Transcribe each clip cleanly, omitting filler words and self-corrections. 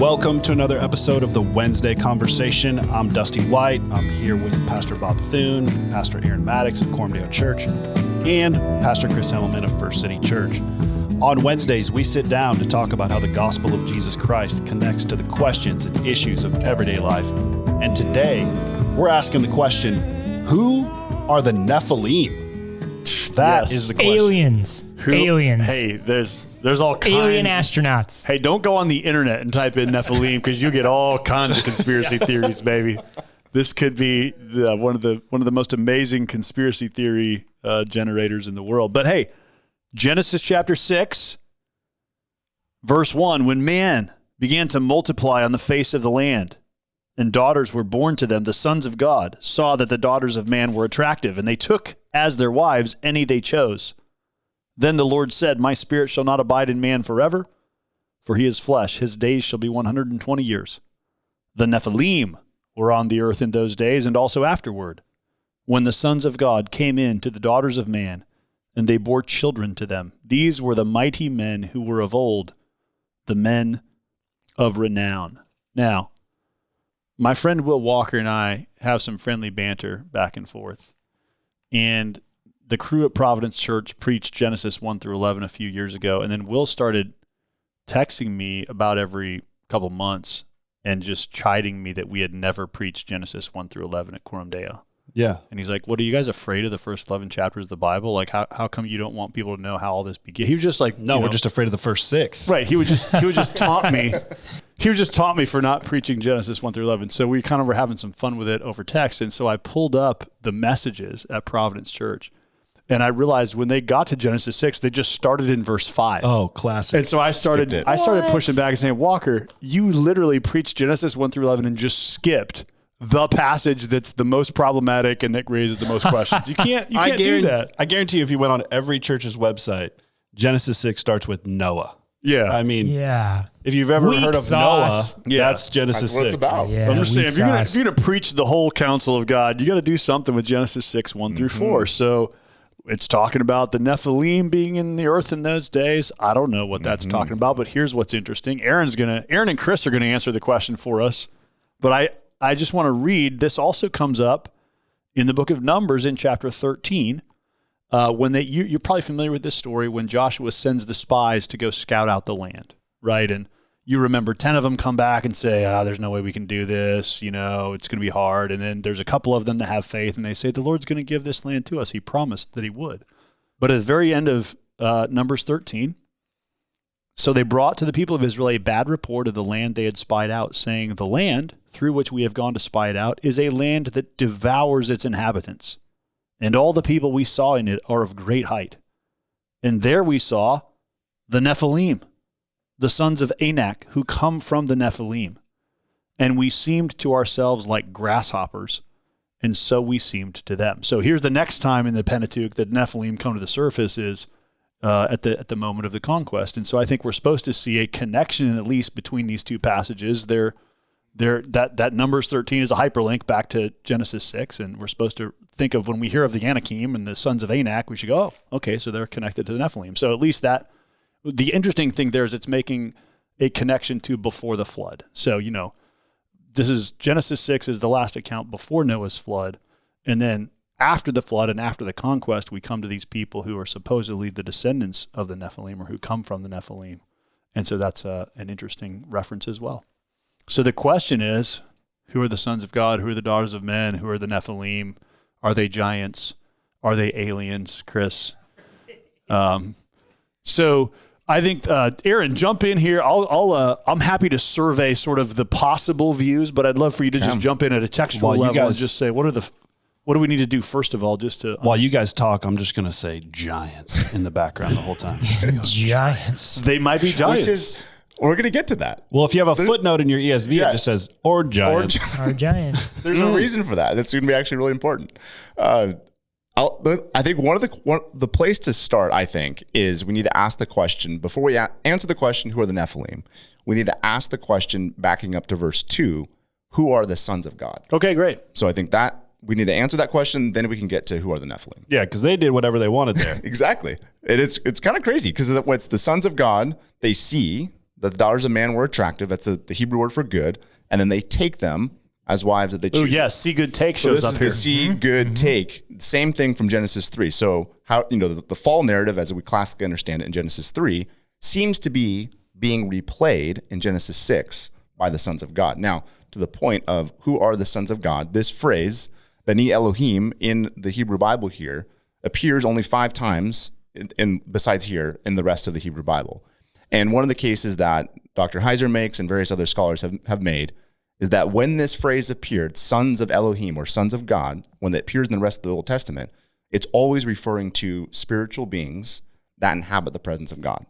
Welcome to another episode of the Wednesday Conversation. I'm Dusty White. I'm here with Pastor Bob Thune, Pastor Aaron Maddox of Coram Church, and Pastor Chris Hellman of First City Church. On Wednesdays, we sit down to talk about how the gospel of Jesus Christ connects to the questions and issues of everyday life. And today, we're asking the question, who are the Nephilim? That is the question. Aliens. Aliens. Hey, there's all kinds. Alien astronauts. Hey, don't go on the internet and type in Nephilim because you get all kinds of conspiracy theories, baby. This could be one of the most amazing conspiracy theory generators in the world. But hey, Genesis chapter 6, verse 1, when man began to multiply on the face of the land, and daughters were born to them, the sons of God saw that the daughters of man were attractive, and they took as their wives any they chose. Then the Lord said, my spirit shall not abide in man forever, for he is flesh. His days shall be 120 years. The Nephilim were on the earth in those days, and also afterward, when the sons of God came in to the daughters of man, and they bore children to them. These were the mighty men who were of old, the men of renown. Now, my friend Will Walker and I have some friendly banter back and forth. And the crew at Providence Church preached Genesis 1 through 11 a few years ago. And then Will started texting me about every couple months and just chiding me that we had never preached Genesis 1 through 11 at Coram Deo. Yeah. And he's like, what, are you guys afraid of the first 11 chapters of the Bible? Like, how come you don't want people to know how all this began? He was just like, no, we're just afraid of the first 6. Right. He was just taunt me. He was just taught me for not preaching Genesis 1 through 11. So we kind of were having some fun with it over text. And so I pulled up the messages at Providence Church. And I realized when they got to Genesis 6, they just started in verse 5. Oh, classic. And so I started pushing back and saying, Walker, you literally preached Genesis 1 through 11 and just skipped the passage that's the most problematic and that raises the most questions. You can't do that. I guarantee you if you went on every church's website, Genesis 6 starts with Noah. Yeah. I mean, yeah. If you've ever heard of sauce. Noah, that's Genesis 6. That's what it's about. Yeah, I'm just saying, if you're sauce. going to preach the whole counsel of God, you got to do something with Genesis 6, 1 through 4. So it's talking about the Nephilim being in the earth in those days. I don't know what that's talking about, but here's what's interesting. Aaron and Chris are going to answer the question for us. But I just want to read, this also comes up in the book of Numbers in chapter 13. When you're probably familiar with this story, when Joshua sends the spies to go scout out the land, right? And you remember 10 of them come back and say, there's no way we can do this. You know, it's going to be hard. And then there's a couple of them that have faith and they say, the Lord's going to give this land to us. He promised that he would. But at the very end of Numbers 13, so they brought to the people of Israel a bad report of the land they had spied out, saying, the land through which we have gone to spy it out is a land that devours its inhabitants. And all the people we saw in it are of great height. And there we saw the Nephilim, the sons of Anak, who come from the Nephilim. And we seemed to ourselves like grasshoppers, and so we seemed to them. So here's the next time in the Pentateuch that Nephilim come to the surface is at the moment of the conquest. And so I think we're supposed to see a connection, at least, between these two passages. That Numbers 13 is a hyperlink back to Genesis 6, and we're supposed to think of when we hear of the Anakim and the sons of Anak, we should go, oh, okay, so they're connected to the Nephilim. So at least the interesting thing there is it's making a connection to before the flood. So, this is Genesis 6 is the last account before Noah's flood, and then after the flood and after the conquest, we come to these people who are supposedly the descendants of the Nephilim or who come from the Nephilim. And so that's an interesting reference as well. So the question is, who are the sons of God? Who are the daughters of men? Who are the Nephilim? Are they giants? Are they aliens, Chris? So I think, Aaron, jump in here. I'm happy to survey sort of the possible views, but I'd love for you to just jump in at a textual level and just say, what do we need to do first of all just to... While you guys talk, I'm just going to say giants in the background the whole time. Giants. They might be giants. We're going to get to that. Well, if you have a footnote in your ESV, it just says, or giants. Or giants. There's a reason for that. That's going to be actually really important. I think the place to start, I think, is we need to ask the question, before we answer the question, who are the Nephilim, we need to ask the question, backing up to verse 2, who are the sons of God? Okay, great. So I think that we need to answer that question, then we can get to who are the Nephilim. Yeah, because they did whatever they wanted there. Exactly. It's kind of crazy because it's the sons of God. They see that the daughters of man were attractive. That's the Hebrew word for good. And then they take them as wives that they choose. Oh, yes. See good take So shows this up is here. the see good take. Same thing from Genesis 3. So how, the fall narrative, as we classically understand it in Genesis 3, seems to be being replayed in Genesis 6 by the sons of God. Now, to the point of who are the sons of God, this phrase, B'nai Elohim, in the Hebrew Bible here, appears only 5 times, besides here, in the rest of the Hebrew Bible. And one of the cases that Dr. Heiser makes and various other scholars have made is that when this phrase appeared, sons of Elohim or sons of God, when it appears in the rest of the Old Testament, it's always referring to spiritual beings that inhabit the presence of God.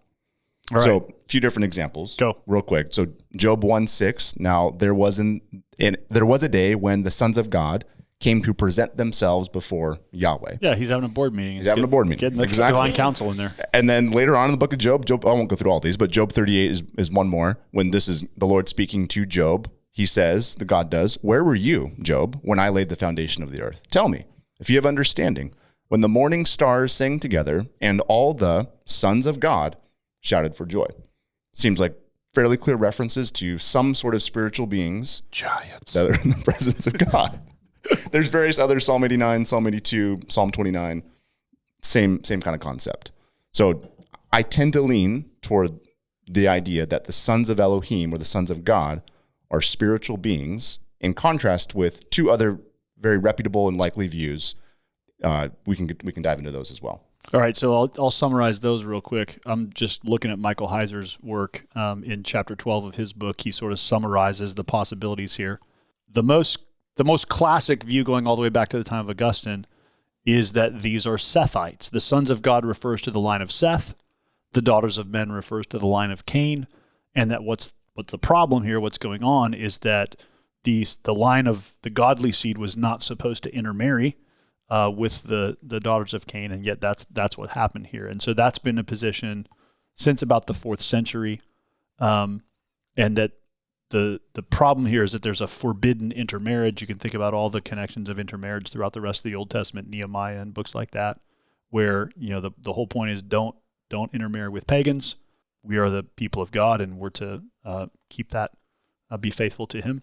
All right. So a few different examples. Go. Real quick. So Job 1:6. Now there was a day when the sons of God came to present themselves before Yahweh. Yeah, he's having a board meeting. He's having a board meeting. Getting the Exactly. divine counsel in there. And then later on in the book of Job, I won't go through all these, but Job 38 is one more. When this is the Lord speaking to Job, he says, the God does, "Where were you, Job, when I laid the foundation of the earth? Tell me, if you have understanding, when the morning stars sang together and all the sons of God shouted for joy." Seems like fairly clear references to some sort of spiritual beings Giants. that are in the presence of God. There's various other Psalm 89, Psalm 82, Psalm 29, same kind of concept. So I tend to lean toward the idea that the sons of Elohim or the sons of God are spiritual beings, in contrast with 2 other very reputable and likely views. We can dive into those as well. All right, so I'll summarize those real quick. I'm just looking at Michael Heiser's work in chapter 12 of his book. He sort of summarizes the possibilities here. The most classic view, going all the way back to the time of Augustine, is that these are Sethites. The sons of God refers to the line of Seth. The daughters of men refers to the line of Cain. And that what's the problem here, what's going on, is that the line of the godly seed was not supposed to intermarry with the daughters of Cain, and yet that's what happened here. And so that's been a position since about the 4th century, and that the problem here is that there's a forbidden intermarriage. You can think about all the connections of intermarriage throughout the rest of the Old Testament, Nehemiah and books like that, where the whole point is don't intermarry with pagans. We are the people of God, and we're to keep that, be faithful to Him.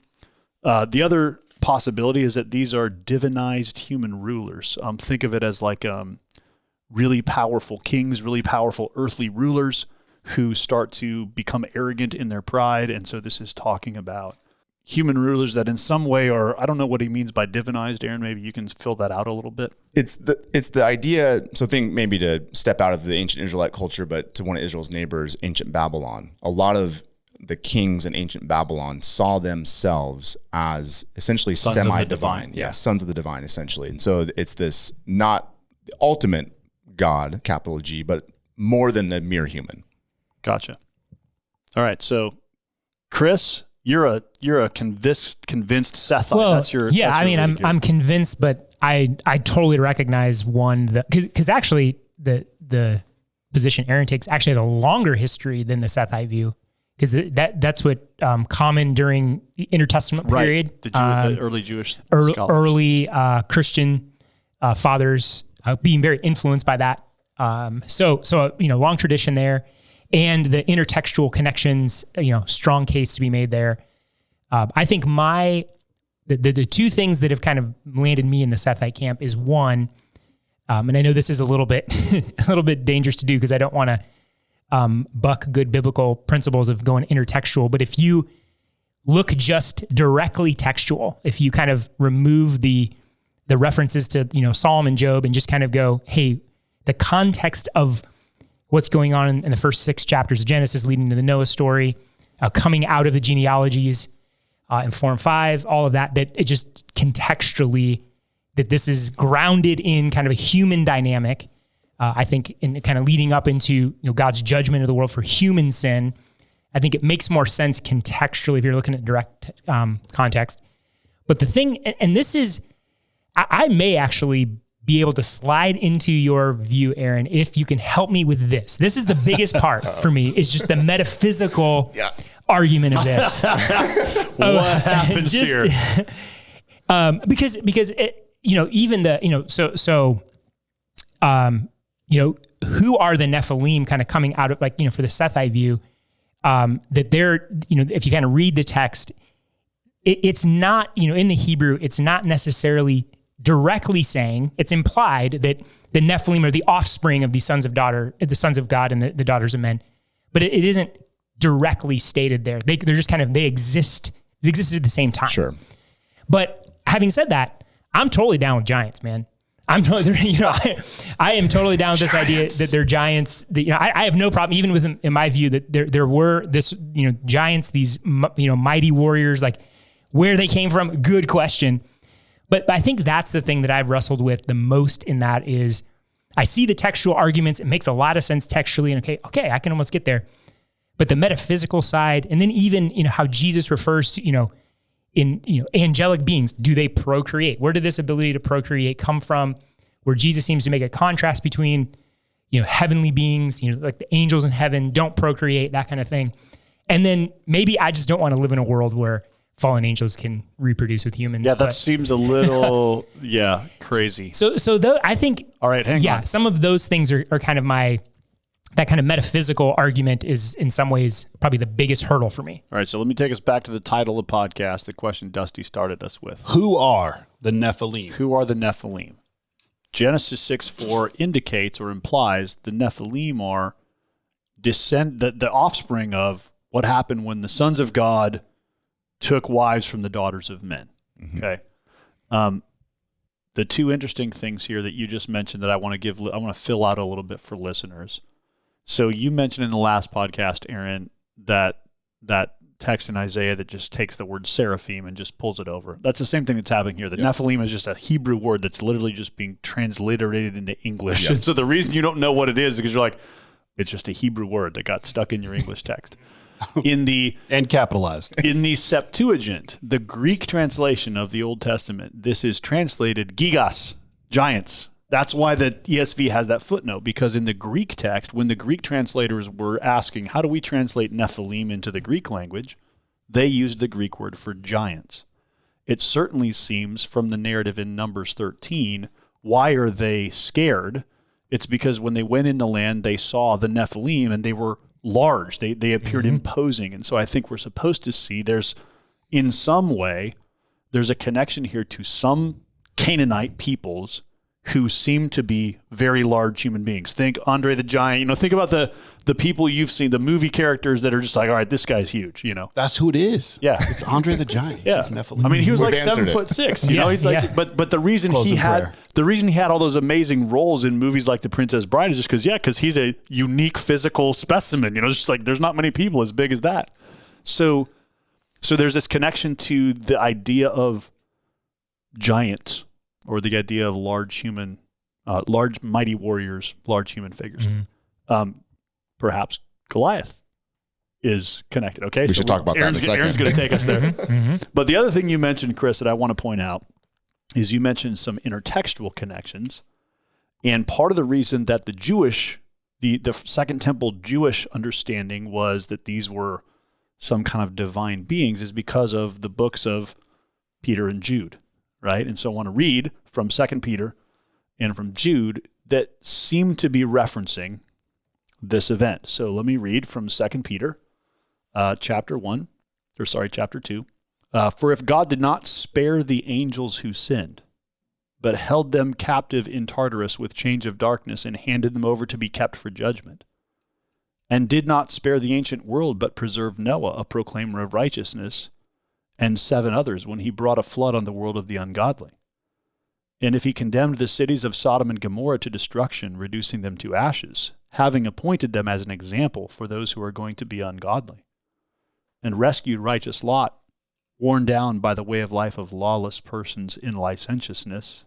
The other possibility is that these are divinized human rulers. Think of it as like really powerful kings, really powerful earthly rulers who start to become arrogant in their pride. And so this is talking about human rulers that in some way are, I don't know what he means by divinized. Aaron, maybe you can fill that out a little bit. It's the idea, so think maybe to step out of the ancient Israelite culture, but to one of Israel's neighbors, ancient Babylon. A lot of the kings in ancient Babylon saw themselves as essentially Sons of the semi-divine. divine. Yeah, sons of the divine, essentially. And so it's this not the ultimate God, capital G, but more than a mere human. Gotcha. All right. So, Chris, you're a convinced Sethite. Well, That's your yeah. that's I your mean, really I'm convinced, but I totally recognize one that because actually the position Aaron takes actually had a longer history than the Sethite view, because that's what common during the intertestament period. The early Jewish scholars. early Christian fathers being very influenced by that. So long tradition there, and the intertextual connections. Strong case to be made there. I think the 2 things that have kind of landed me in the Sethite camp is one, and I know this is a little bit dangerous to do because I don't want to buck good biblical principles of going intertextual. But if you look just directly textual, if you kind of remove the references to Psalm and Job and just kind of go, hey, the context of what's going on in the first 6 chapters of Genesis leading to the Noah story, coming out of the genealogies in 4 and 5, all of that it just contextually, that this is grounded in kind of a human dynamic. I think in kind of leading up into God's judgment of the world for human sin, I think it makes more sense contextually if you're looking at direct context. But the thing, and this is, I may actually be able to slide into your view, Aaron, if you can help me with this. This is the biggest part for me, is just the metaphysical argument of this. What happens here? Because it, even the, who are the Nephilim kind of coming out of, for the Sethite view? that they're, if you kind of read the text, it's not, in the Hebrew, it's not necessarily directly saying, it's implied that the Nephilim are the offspring of the sons of God and the daughters of men. But it isn't directly stated there. They're just kind of, they existed at the same time. Sure. But having said that, I'm totally down with giants, man. I'm totally, I am totally down with this idea that they're giants. I have no problem, even with, in my view, that there were this, giants, these, mighty warriors, like where they came from. Good question. But I think that's the thing that I've wrestled with the most in that is I see the textual arguments. It makes a lot of sense textually. And okay, I can almost get there. But the metaphysical side, and then even, how Jesus refers to, angelic beings, do they procreate? Where did this ability to procreate come from? Where Jesus seems to make a contrast between, heavenly beings, like the angels in heaven don't procreate, that kind of thing. And then maybe I just don't want to live in a world where fallen angels can reproduce with humans. Yeah, that seems a little, crazy. So though I think, all right, hang on. Some of those things are kind of that kind of metaphysical argument is in some ways probably the biggest hurdle for me. All right, so let me take us back to the title of the podcast, the question Dusty started us with. Who are the Nephilim? Who are the Nephilim? Genesis 6:4 indicates or implies the Nephilim are the offspring of what happened when the sons of God took wives from the daughters of men. Mm-hmm. Okay. The two interesting things here that you just mentioned that I want to fill out a little bit for listeners. So you mentioned in the last podcast, Aaron, that text in Isaiah that just takes the word seraphim and just pulls it over. That's the same thing that's happening here. The Nephilim is just a Hebrew word that's literally just being transliterated into English. Yep. And so the reason you don't know what it is because you're like, it's just a Hebrew word that got stuck in your English text. And capitalized. In the Septuagint, the Greek translation of the Old Testament, this is translated gigas, giants. That's why the ESV has that footnote, because in the Greek text, when the Greek translators were asking, how do we translate Nephilim into the Greek language, they used the Greek word for giants. It certainly seems from the narrative in Numbers 13, why are they scared? It's because when they went into land, they saw the Nephilim and they were large. They appeared imposing. And so I think we're supposed to see in some way, there's a connection here to some Canaanite peoples who seem to be very large human beings. Think Andre the Giant. Think about the people you've seen, the movie characters that are just like, all right, this guy's huge. That's who it is. Yeah, it's Andre the Giant. Yeah, I mean, he was like 7'6". He's like, but the reason he had all those amazing roles in movies like The Princess Bride is just because he's a unique physical specimen. It's just like there's not many people as big as that. So there's this connection to the idea of giants. Or the idea of large mighty warriors, large human figures. Mm-hmm. Perhaps Goliath is connected. Okay, we should talk about that in a second. Aaron's going to take us there. Mm-hmm. But the other thing you mentioned, Chris, that I want to point out is you mentioned some intertextual connections. And part of the reason that the Second Temple Jewish understanding was that these were some kind of divine beings is because of the books of Peter and Jude. Right? And so I want to read from 2 Peter and from Jude that seem to be referencing this event. So let me read from 2 Peter chapter 2. For if God did not spare the angels who sinned, but held them captive in Tartarus with chains of darkness and handed them over to be kept for judgment, and did not spare the ancient world, but preserved Noah, a proclaimer of righteousness, and 7 others when he brought a flood on the world of the ungodly. And if he condemned the cities of Sodom and Gomorrah to destruction, reducing them to ashes, having appointed them as an example for those who are going to be ungodly, and rescued righteous Lot, worn down by the way of life of lawless persons in licentiousness.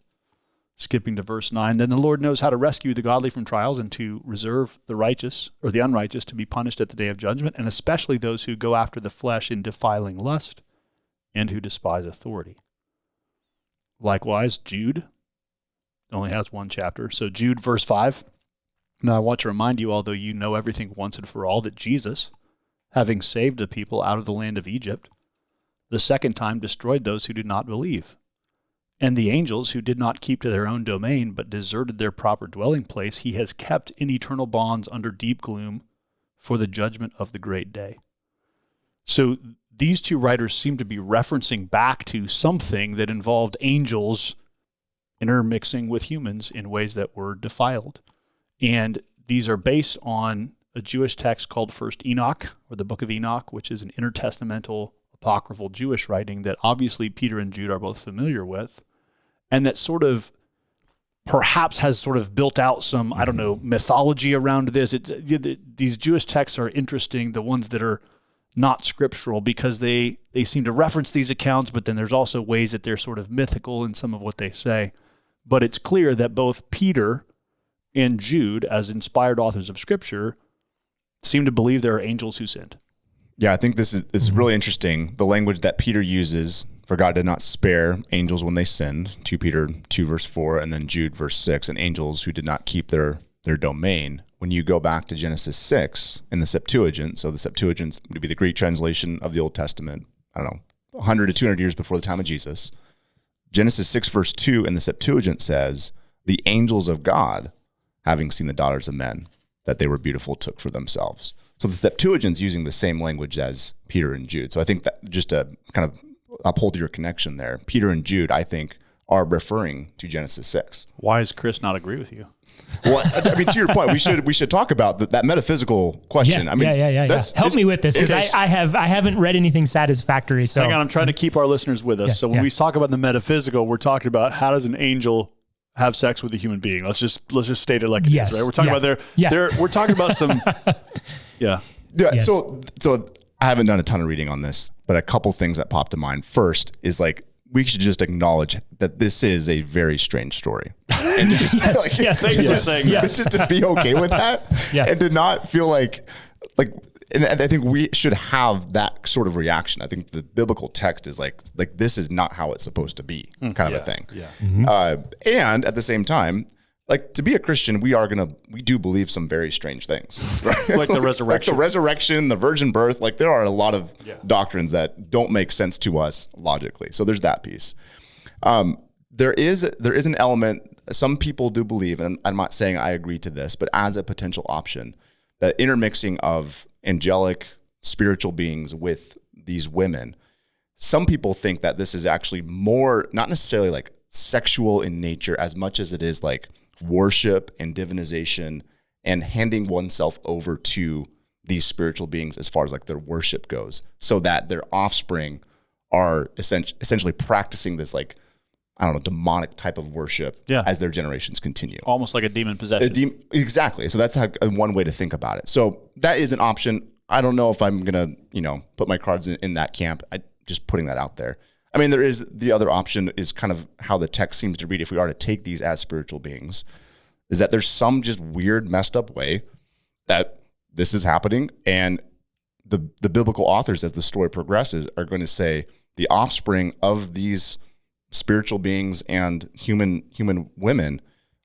Skipping to verse 9, then the Lord knows how to rescue the godly from trials and to reserve the righteous or the unrighteous to be punished at the day of judgment, and especially those who go after the flesh in defiling lust, and who despise authority. Likewise, Jude only has one chapter. So Jude, verse 5. Now I want to remind you, although you know everything once and for all, that Jesus, having saved the people out of the land of Egypt, the second time destroyed those who did not believe. And the angels who did not keep to their own domain, but deserted their proper dwelling place, he has kept in eternal bonds under deep gloom for the judgment of the great day. So these two writers seem to be referencing back to something that involved angels intermixing with humans in ways that were defiled. And these are based on a Jewish text called First Enoch, or the Book of Enoch, which is an intertestamental apocryphal Jewish writing that obviously Peter and Jude are both familiar with, and that sort of perhaps has sort of built out some, I don't know, mythology around this. These Jewish texts are interesting, the ones that are not scriptural, because they seem to reference these accounts, but then there's also ways that they're sort of mythical in some of what they say. But it's clear that both Peter and Jude, as inspired authors of Scripture, seem to believe there are angels who sinned. Yeah, I think this is really interesting. The language that Peter uses for God did not spare angels when they sinned, 2 Peter 2 verse 4, and then Jude verse 6, and angels who did not keep their domain. When you go back to Genesis 6 in the Septuagint, so the Septuagint would be the Greek translation of the Old Testament, 100 to 200 years before the time of Jesus. Genesis 6 verse 2 in the Septuagint says, the angels of God, having seen the daughters of men, that they were beautiful, took for themselves. So the Septuagint's using the same language as Peter and Jude. So I think that just to kind of uphold your connection there, Peter and Jude, I think, are referring to Genesis 6. Why does Chris not agree with you? Well, I mean, to your point, we should talk about that metaphysical question. Yeah, I mean, help me with this, because I haven't read anything satisfactory. So hang on, I'm trying to keep our listeners with us. So when we talk about the metaphysical, we're talking about how does an angel have sex with a human being? Let's just state it like it is, right? We're talking about we're talking about some Yeah. Yes. So I haven't done a ton of reading on this, but a couple things that popped to mind. First is like, we should just acknowledge that this is a very strange story. And just, just to be okay with that and to not feel like, and I think we should have that sort of reaction. I think the biblical text is like this is not how it's supposed to be, kind of a thing. Yeah. Mm-hmm. And at the same time, like, to be a Christian, we do believe some very strange things, right? Like the resurrection. Like the resurrection, the virgin birth. Like, there are a lot of doctrines that don't make sense to us logically. So there's that piece. There is an element, some people do believe, and I'm not saying I agree to this, but as a potential option, that intermixing of angelic spiritual beings with these women, some people think that this is actually more, not necessarily like sexual in nature as much as it is like worship and divinization and handing oneself over to these spiritual beings as far as like their worship goes, so that their offspring are essentially practicing this, like, I don't know, demonic type of worship as their generations continue. Almost like a demon possession. Exactly. So that's one way to think about it. So that is an option. I don't know if I'm going to, put my cards in that camp. Just putting that out there. I mean, there is the other option is kind of how the text seems to read. If we are to take these as spiritual beings, is that there's some just weird, messed up way that this is happening. And the biblical authors, as the story progresses, are going to say the offspring of these spiritual beings and human women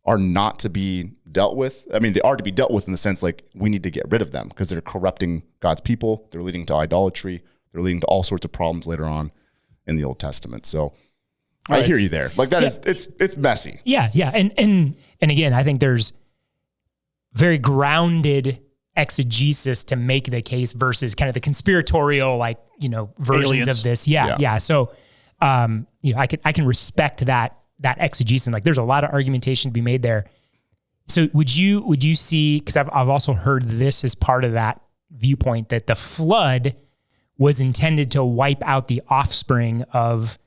are not to be dealt with. I mean, they are to be dealt with in the sense like we need to get rid of them because they're corrupting God's people. They're leading to idolatry. They're leading to all sorts of problems later on in the Old Testament. So I hear you there. Like that is, it's messy. Yeah. Yeah. And again, I think there's very grounded exegesis to make the case versus kind of the conspiratorial, versions Aliens. Of this. Yeah. Yeah. So, I can respect that exegesis. Like there's a lot of argumentation to be made there. So would you see, because I've also heard this as part of that viewpoint, that the flood was intended to wipe out the offspring of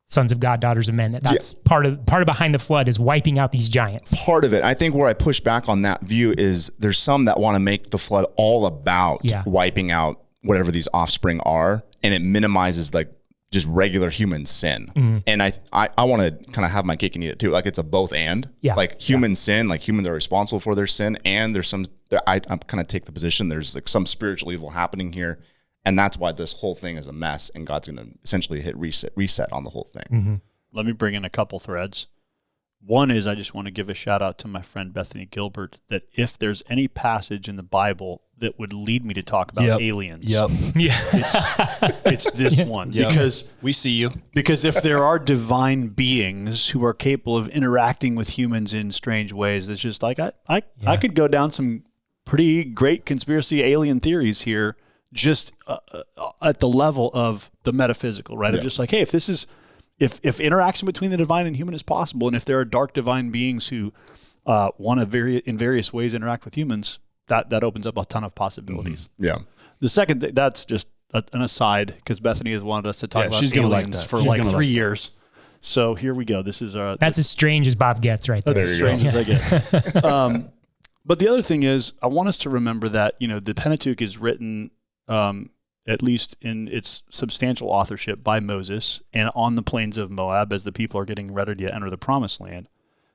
sons of God, daughters of men. That's part of behind the flood is wiping out these giants. Part of it. I think where I push back on that view is there's some that want to make the flood all about wiping out whatever these offspring are, and it minimizes like just regular human sin. Mm. And I want to kind of have my cake and eat it too. Like it's a both and. Yeah. Like human sin, like humans are responsible for their sin, and there's I kind of take the position there's like some spiritual evil happening here. And that's why this whole thing is a mess, and God's going to essentially hit reset on the whole thing. Mm-hmm. Let me bring in a couple threads. One is I just want to give a shout out to my friend Bethany Gilbert that if there's any passage in the Bible that would lead me to talk about aliens, it's this one. Because we see you. Because if there are divine beings who are capable of interacting with humans in strange ways, it's just like I could go down some pretty great conspiracy alien theories here, just at the level of the metaphysical, right? Of just like, hey, if interaction between the divine and human is possible, and if there are dark divine beings who want to in various ways interact with humans, that opens up a ton of possibilities. Mm-hmm. Yeah. The second, that's just an aside, because Bethany has wanted us to talk about aliens for like 3 years. So here we go. This is that's as strange as Bob gets right there. That's as strange as I get. But the other thing is, I want us to remember that, the Pentateuch is written, at least in its substantial authorship, by Moses and on the plains of Moab as the people are getting ready to enter the promised land.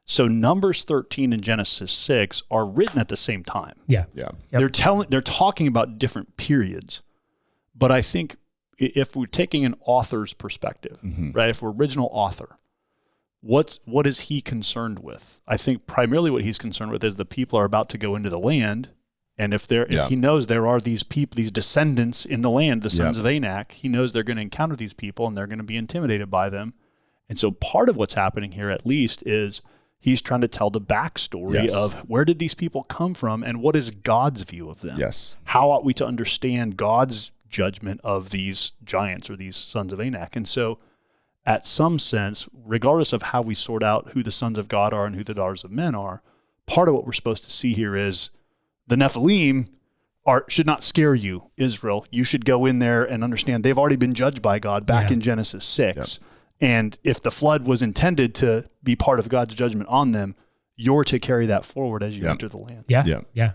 So Numbers 13 and Genesis 6 are written at the same time. Yeah. Yeah. Yep. They're talking about different periods. But I think if we're taking an author's perspective, right? If we're original author, what is he concerned with? I think primarily what he's concerned with is the people are about to go into the land, and if he knows there are these people, these descendants in the land, the sons of Anak, he knows they're going to encounter these people and they're going to be intimidated by them. And so part of what's happening here, at least, is he's trying to tell the backstory of where did these people come from and what is God's view of them? Yes. How ought we to understand God's judgment of these giants or these sons of Anak? And so at some sense, regardless of how we sort out who the sons of God are and who the daughters of men are, part of what we're supposed to see here is the Nephilim should not scare you, Israel. You should go in there and understand they've already been judged by God back in Genesis 6. Yep. And if the flood was intended to be part of God's judgment on them, you're to carry that forward as you enter the land. Yeah.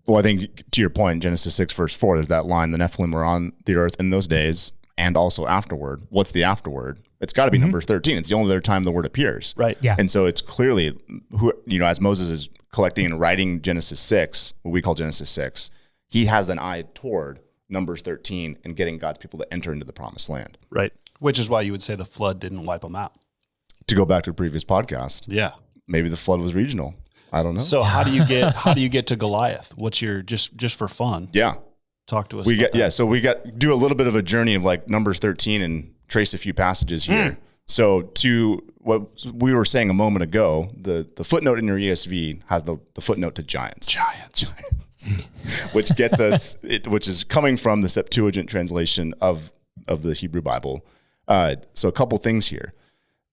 Well, I think to your point, Genesis 6, verse 4, there's that line, the Nephilim were on the earth in those days and also afterward. What's the afterward? It's got to be Numbers 13. It's the only other time the word appears. Right. Yeah. And so it's clearly, as Moses is collecting and writing Genesis 6, what we call Genesis 6, he has an eye toward Numbers 13 and getting God's people to enter into the promised land. Right. Which is why you would say the flood didn't wipe them out. To go back to a previous podcast. Yeah. Maybe the flood was regional. I don't know. So how do you get to Goliath? What's your just for fun? Yeah. Talk to us. So we do a little bit of a journey of like Numbers 13 and trace a few passages here. So to what we were saying a moment ago, the footnote in your ESV has the footnote to giants. Which gets us, which is coming from the Septuagint translation of the Hebrew Bible. So a couple things here.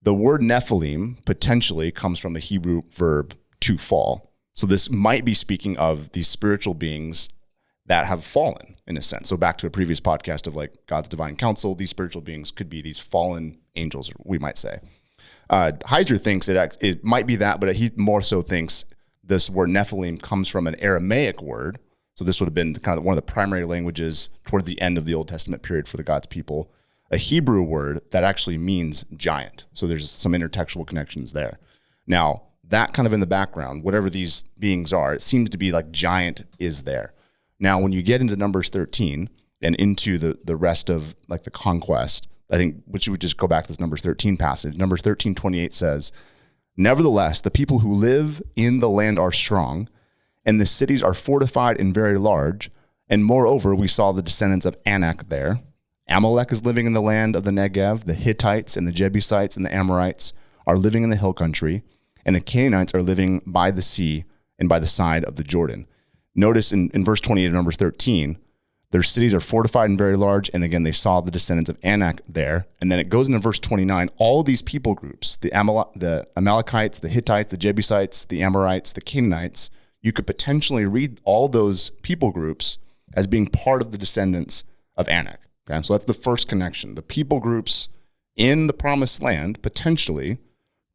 The word Nephilim potentially comes from the Hebrew verb to fall. So this might be speaking of these spiritual beings that have fallen in a sense. So back to a previous podcast of like God's divine counsel, these spiritual beings could be these fallen angels, we might say. Heiser thinks it might be that, but he more so thinks this word Nephilim comes from an Aramaic word. So this would have been kind of one of the primary languages towards the end of the Old Testament period for the God's people. A Hebrew word that actually means giant. So there's some intertextual connections there. Now, that kind of in the background, whatever these beings are, it seems to be like giant is there. Now, when you get into Numbers 13 and into the rest of like the conquest, I think, which would just go back to this Numbers 13 passage. Numbers 13:28 says, "Nevertheless, the people who live in the land are strong, and the cities are fortified and very large. And moreover, we saw the descendants of Anak there. Amalek is living in the land of the Negev. The Hittites and the Jebusites and the Amorites are living in the hill country, and the Canaanites are living by the sea and by the side of the Jordan." Notice in verse 28 of Numbers 13, their cities are fortified and very large, and again, they saw the descendants of Anak there. And then it goes into verse 29, all these people groups, the Amalekites, the Hittites, the Jebusites, the Amorites, the Canaanites, you could potentially read all those people groups as being part of the descendants of Anak. Okay? So that's the first connection. The people groups in the promised land potentially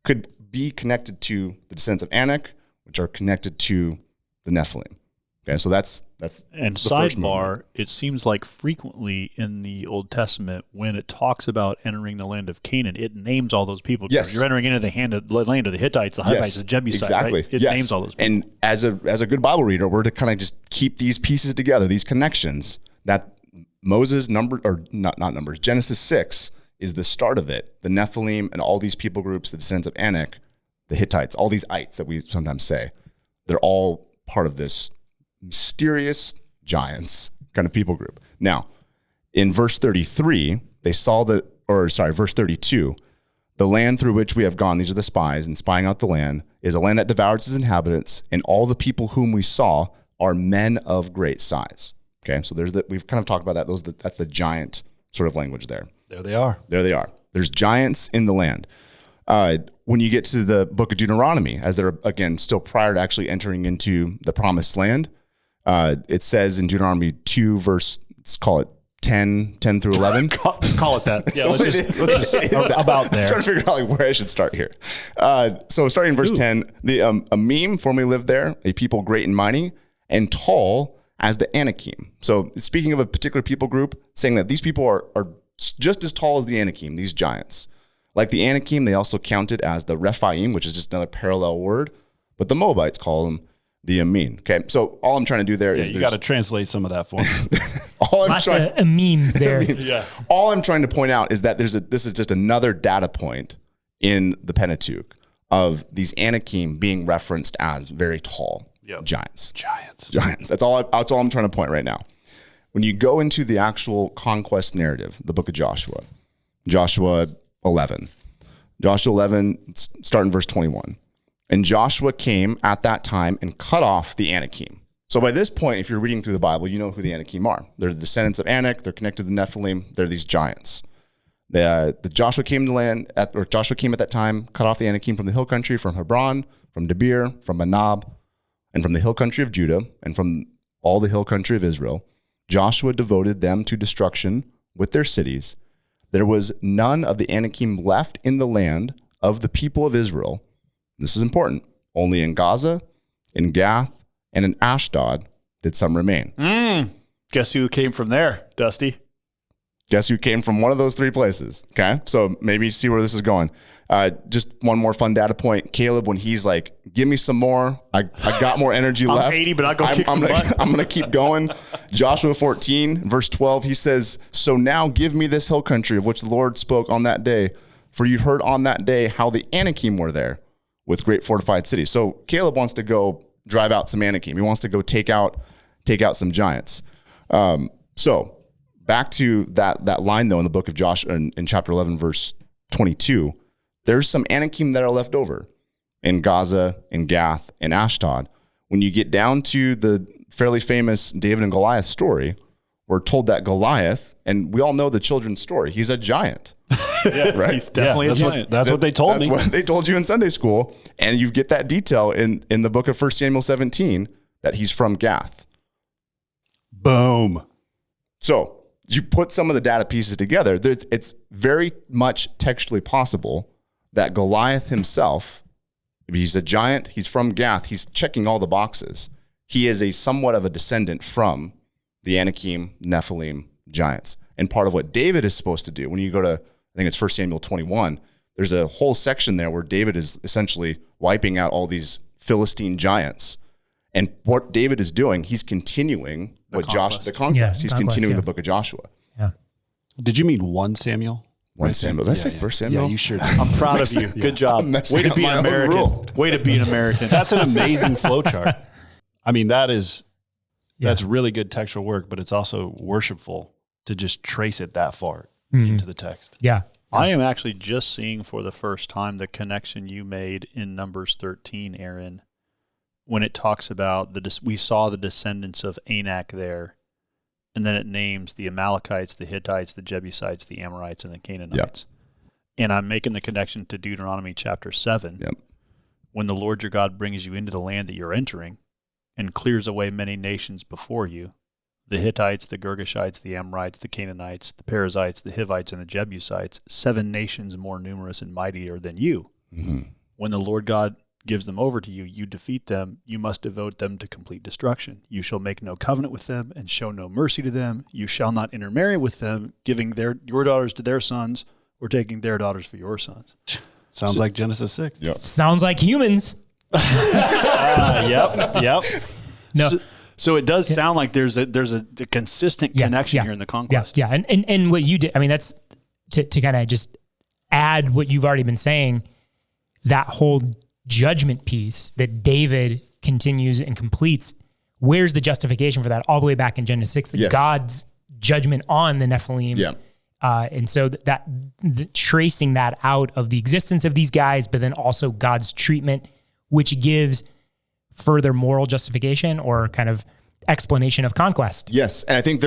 could be connected to the descendants of Anak, which are connected to the Nephilim. Okay, so that's and the first sidebar. movement. It seems like frequently in the Old Testament, when it talks about entering the land of Canaan, it names all those people. Yes. You're entering into the land of the Hittites, the Hivites, the Jebusites. Exactly. Right? It names all those people. And as a good Bible reader, we're to kind of just keep these pieces together, these connections. That Moses Genesis 6 is the start of it. The Nephilim and all these people groups, the descendants of Anak, the Hittites, all these ites that we sometimes say, they're all part of this mysterious giants kind of people group. Now, in verse 33, verse 32, the land through which we have gone, these are the spies, and spying out the land, is a land that devours its inhabitants, and all the people whom we saw are men of great size. Okay, so we've kind of talked about that. That's the giant sort of language there. There they are. There they are. There's giants in the land. When you get to the book of Deuteronomy, as they're, again, still prior to actually entering into the promised land, it says in Deuteronomy 2, verse, let's call it 10 through 11. Just call it that. Yeah, let's just about there. I'm trying to figure out where I should start here. So starting in verse 10, a meme formerly lived there, a people great and mighty and tall as the Anakim. So speaking of a particular people group, saying that these people are just as tall as the Anakim, these giants. Like the Anakim, they also counted as the Rephaim, which is just another parallel word, but the Moabites call them the Amin. Okay, so all I'm trying to do there is you got to translate some of that for me. Lots of memes there. Yeah. All I'm trying to point out is that this is just another data point in the Pentateuch of these Anakim being referenced as very tall giants. That's all I'm trying to point right now. When you go into the actual conquest narrative, the book of Joshua 11, start in verse 21. And Joshua came at that time and cut off the Anakim. So by this point, if you're reading through the Bible, you know who the Anakim are. They're the descendants of Anak. They're connected to the Nephilim. They're these giants. Joshua came at that time, cut off the Anakim from the hill country, from Hebron, from Debir, from Anab, and from the hill country of Judah, and from all the hill country of Israel. Joshua devoted them to destruction with their cities. There was none of the Anakim left in the land of the people of Israel. This is important. Only in Gaza, in Gath, and in Ashdod did some remain. Guess who came from there, Dusty? Guess who came from one of those three places? Okay, so maybe see where this is going. Just one more fun data point. Caleb, when he's like, give me some more. I got more energy I'm left. 80, but I'll go kick some butt. I'm going to keep going. Joshua 14, verse 12, he says, so now give me this hill country of which the Lord spoke on that day. For you heard on that day how the Anakim were there with great fortified cities. So Caleb wants to go drive out some Anakim. He wants to go take out some giants. So back to that line, though, in the book of Joshua, in chapter 11, verse 22, there's some Anakim that are left over in Gaza, in Gath, in Ashdod. When you get down to the fairly famous David and Goliath story, we're told that Goliath, and we all know the children's story, he's a giant. Right? He's definitely a giant. That's what they told me. That's what they told you in Sunday school. And you get that detail in the book of 1 Samuel 17 that he's from Gath. Boom. So you put some of the data pieces together. It's very much textually possible that Goliath himself, he's a giant, he's from Gath, he's checking all the boxes. He is a somewhat of a descendant from the Anakim, Nephilim giants. And part of what David is supposed to do, when you go to, I think it's 1 Samuel 21, there's a whole section there where David is essentially wiping out all these Philistine giants. And what David is doing, he's continuing the conquest. He's continuing the book of Joshua. Yeah. Did you mean 1 Samuel? 1 Samuel. Did I say 1 Samuel? Yeah, you sure did. I'm proud of you. Good job. Way to be an American. Way to be an American. That's an amazing flowchart. I mean, that's really good textual work, but it's also worshipful to just trace it that far into the text. Yeah. I am actually just seeing for the first time the connection you made in Numbers 13, Aaron, when it talks about we saw the descendants of Anak there, and then it names the Amalekites, the Hittites, the Jebusites, the Amorites, and the Canaanites. Yep. And I'm making the connection to Deuteronomy chapter 7, when the Lord your God brings you into the land that you're entering and clears away many nations before you, the Hittites, the Girgashites, the Amorites, the Canaanites, the Perizzites, the Hivites, and the Jebusites, 7 nations more numerous and mightier than you. Mm-hmm. When the Lord God gives them over to you, you defeat them, you must devote them to complete destruction. You shall make no covenant with them and show no mercy to them. You shall not intermarry with them, giving your daughters to their sons or taking their daughters for your sons. Sounds like Genesis 6. Yep. Sounds like humans. Yep. No. So it does sound like there's a consistent connection here in the conquest. Yeah. And what you did, I mean, that's to kind of just add what you've already been saying, that whole judgment piece that David continues and completes. Where's the justification for that? All the way back in Genesis 6, God's judgment on the Nephilim. Yeah. And so tracing that out of the existence of these guys, but then also God's treatment, which gives further moral justification or kind of explanation of conquest. Yes, and I think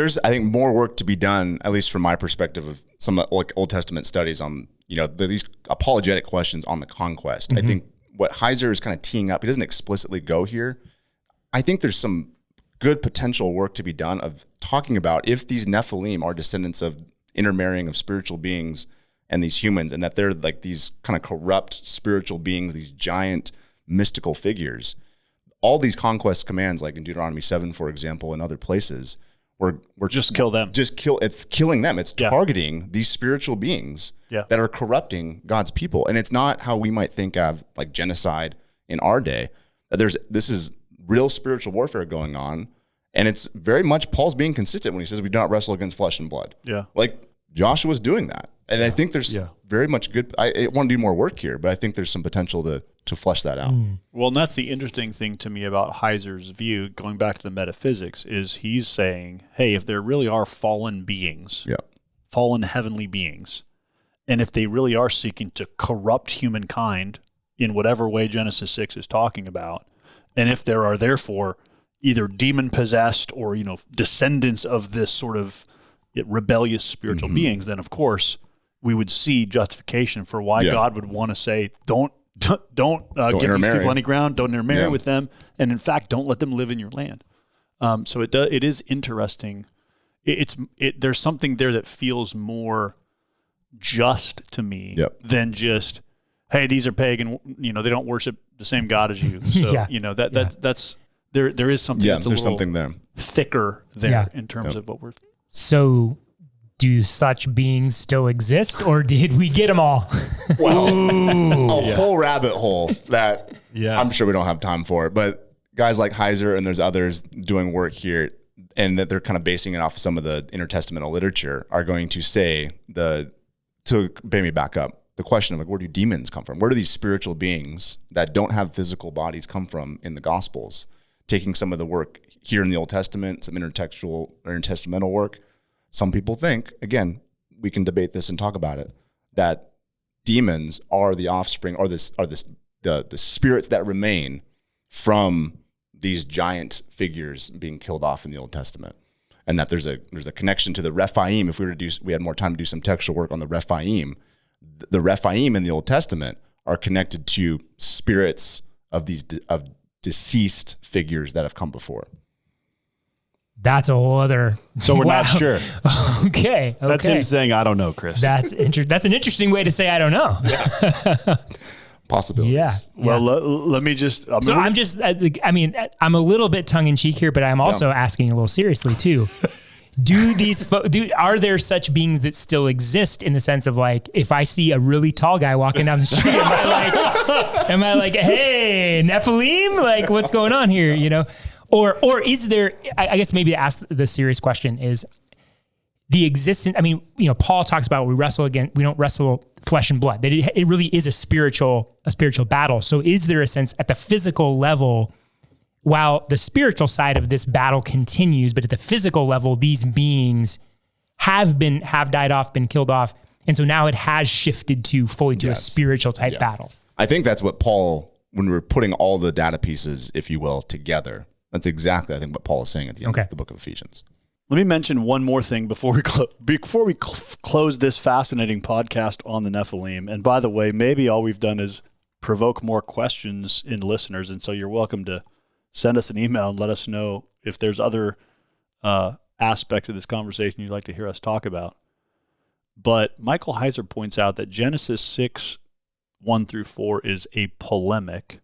more work to be done, at least from my perspective of some like Old Testament studies on these apologetic questions on the conquest. I think what Heiser is kind of teeing up, he doesn't explicitly go here. I think there's some good potential work to be done of talking about if these Nephilim are descendants of intermarrying of spiritual beings and these humans, and that they're like these kind of corrupt spiritual beings, these giant mystical figures. All these conquest commands, like in Deuteronomy 7, for example, and other places, we're just kill them. It's killing them. It's targeting these spiritual beings that are corrupting God's people. And it's not how we might think of like genocide in our day. This is real spiritual warfare going on. And it's very much Paul's being consistent when he says we do not wrestle against flesh and blood. Yeah. Like Joshua's doing that. And I think there's very much good. I want to do more work here, but I think there's some potential to flesh that out. Well, and that's the interesting thing to me about Heiser's view, going back to the metaphysics, is he's saying, hey, if there really are fallen beings, fallen heavenly beings, and if they really are seeking to corrupt humankind in whatever way Genesis 6 is talking about, and if there are therefore either demon-possessed or, descendants of this sort of rebellious spiritual beings, then of course we would see justification for why God would want to say, don't give these people any ground, don't intermarry with them, and in fact, don't let them live in your land. So it is interesting. There's something there that feels more just to me than just, hey, these are pagan. They don't worship the same God as you. So that's there is something. That's there's something there thicker there in terms of what we're. So, do such beings still exist, or did we get them all? Well, a whole rabbit hole that I'm sure we don't have time for. But guys like Heiser and there's others doing work here, and that they're kind of basing it off of some of the intertestamental literature, are going to say to pay me back up, the question of like, where do demons come from? Where do these spiritual beings that don't have physical bodies come from in the Gospels? Taking some of the work here in the Old Testament, some intertextual or intertestamental work. Some people think, again, we can debate this and talk about it, that demons are the offspring, or the spirits that remain from these giant figures being killed off in the Old Testament, and that there's a connection to the Rephaim. If we had more time to do some textual work on the Rephaim, the Rephaim in the Old Testament are connected to spirits of these deceased figures that have come before. That's a whole other. So we're not sure. Okay. That's him saying, I don't know, Chris. That's an interesting way to say, I don't know. Possibilities. Yeah. Well, let me just. I'm a little bit tongue in cheek here, but I'm also asking a little seriously too. Are there such beings that still exist, in the sense of like, if I see a really tall guy walking down the street, am I like, hey, Nephilim? Like, what's going on here? Or is there, I guess maybe to ask the serious question is the existence. Paul talks about we don't wrestle flesh and blood, that it really is a spiritual battle. So is there a sense at the physical level, while the spiritual side of this battle continues, but at the physical level, these beings have died off, been killed off. And so now it has shifted to a spiritual type battle. I think that's what Paul, when we're putting all the data pieces, if you will, together, that's exactly, I think, what Paul is saying at the end of the book of Ephesians. Let me mention one more thing before we close this fascinating podcast on the Nephilim. And by the way, maybe all we've done is provoke more questions in listeners. And so you're welcome to send us an email and let us know if there's other aspects of this conversation you'd like to hear us talk about. But Michael Heiser points out that Genesis 6, 1-4 is a polemic,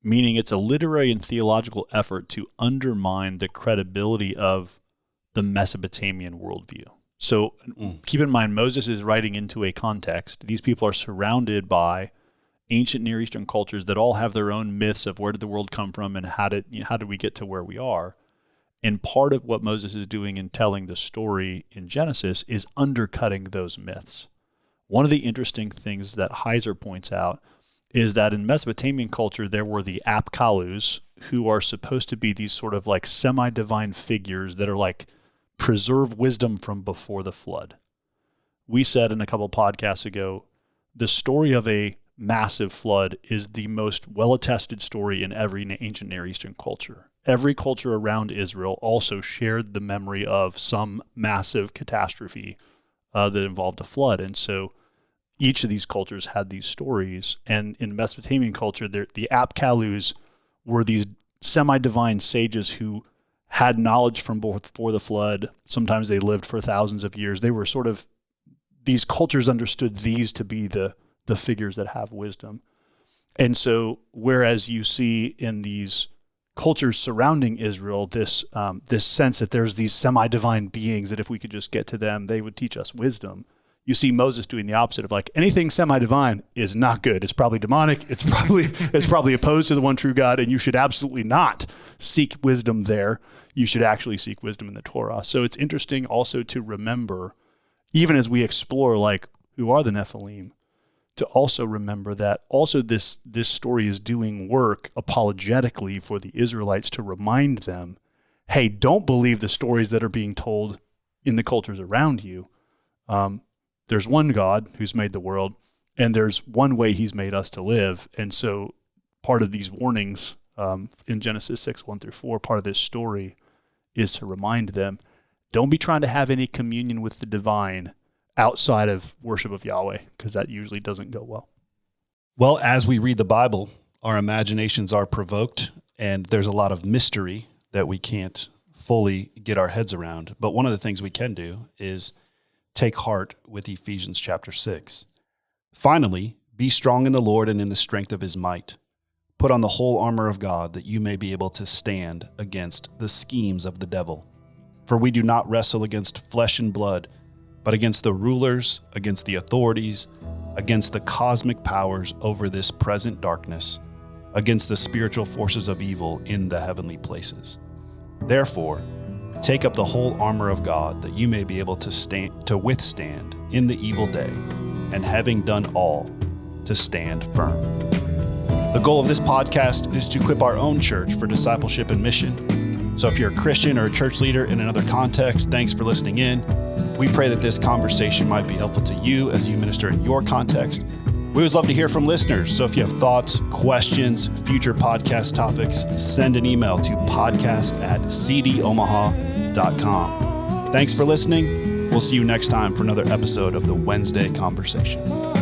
meaning it's a literary and theological effort to undermine the credibility of the Mesopotamian worldview. So keep in mind, Moses is writing into a context. These people are surrounded by ancient Near Eastern cultures that all have their own myths of where did the world come from and how did we get to where we are. And part of what Moses is doing in telling the story in Genesis is undercutting those myths. One of the interesting things that Heiser points out is that in Mesopotamian culture, there were the Apkalus, who are supposed to be these sort of like semi-divine figures that are like preserve wisdom from before the flood. We said in a couple podcasts ago, the story of a massive flood is the most well-attested story in every ancient Near Eastern culture. Every culture around Israel also shared the memory of some massive catastrophe that involved a flood. And so each of these cultures had these stories. And in Mesopotamian culture, the Apkalus were these semi-divine sages who had knowledge from before the flood. Sometimes they lived for thousands of years. They were sort of, these cultures understood these to be the figures that have wisdom. And so whereas you see in these cultures surrounding Israel this sense that there's these semi-divine beings that if we could just get to them, they would teach us wisdom. You see Moses doing the opposite of like, anything semi-divine is not good. It's probably demonic. It's probably opposed to the one true God, and you should absolutely not seek wisdom there. You should actually seek wisdom in the Torah. So it's interesting also to remember, even as we explore like who are the Nephilim, to also remember that also this story is doing work apologetically for the Israelites to remind them, hey, don't believe the stories that are being told in the cultures around you. There's one God who's made the world, and there's one way he's made us to live. And so part of these warnings in Genesis 6:1-4, part of this story is to remind them, don't be trying to have any communion with the divine outside of worship of Yahweh, because that usually doesn't go well. Well, as we read the Bible, our imaginations are provoked, and there's a lot of mystery that we can't fully get our heads around. But one of the things we can do is take heart with Ephesians chapter 6. Finally, be strong in the Lord and in the strength of his might. Put on the whole armor of God, that you may be able to stand against the schemes of the devil. For we do not wrestle against flesh and blood, but against the rulers, against the authorities, against the cosmic powers over this present darkness, against the spiritual forces of evil in the heavenly places. Therefore, take up the whole armor of God, that you may be able to withstand in the evil day, and having done all, to stand firm. The goal of this podcast is to equip our own church for discipleship and mission. So if you're a Christian or a church leader in another context, thanks for listening in. We pray that this conversation might be helpful to you as you minister in your context. We always love to hear from listeners. So if you have thoughts, questions, future podcast topics, send an email to podcast@cdomaha.com. Thanks for listening. We'll see you next time for another episode of the Wednesday Conversation.